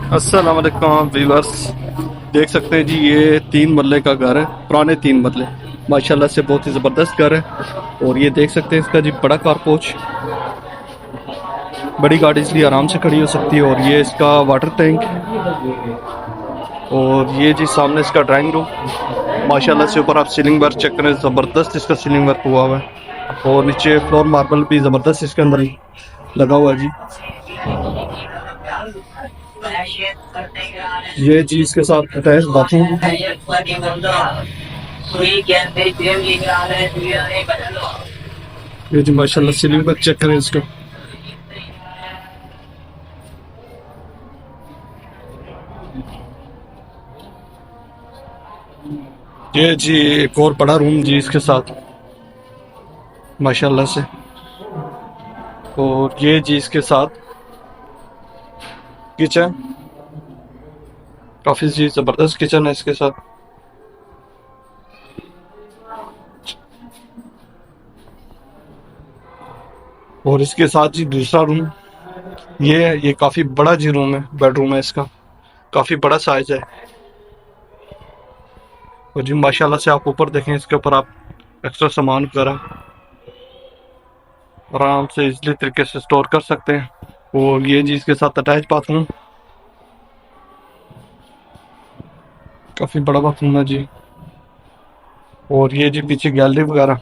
अस्सलाम वालेकुम व्यूअर्स। देख सकते हैं जी, ये 3 मरले का घर है, पुराने 3 मरले। माशाल्लाह से बहुत ही ज़बरदस्त घर है। और ये देख सकते हैं इसका जी बड़ा कारपोच, बड़ी गाड़ी इसलिए आराम से खड़ी हो सकती है। और ये इसका वाटर टैंक। और ये जी सामने इसका ड्राइंग रूम। माशाल्लाह से ऊपर आप सीलिंग वर्क चेक करें, ज़बरदस्त इसका सीलिंग वर्क हुआ हुआ है। और नीचे फ्लोर मार्बल भी ज़बरदस्त इसके अंदर ही लगा हुआ है जी। ये जी इसके साथ अटैच बाथरूम। ये जी माशाल्लाह सीलिंग वर्क चेक करें इसका। ये जी एक और बड़ा रूम जी इसके साथ, माशाल्लाह से। और ये जी इसके साथ किचन, काफी जी जबरदस्त किचन है इसके साथ। और इसके साथ जी दूसरा रूम, ये काफी बड़ा जी रूम है, बेडरूम है इसका, काफी बड़ा साइज है। और जी माशाल्लाह से आप ऊपर देखें, इसके ऊपर आप एक्स्ट्रा सामान वगैरह आराम से इजली तरीके से स्टोर कर सकते हैं। और ये जी इसके साथ अटैच बाथरूम, काफी बड़ा बाथरूम है जी। और ये जी पीछे गैलरी वगैरह।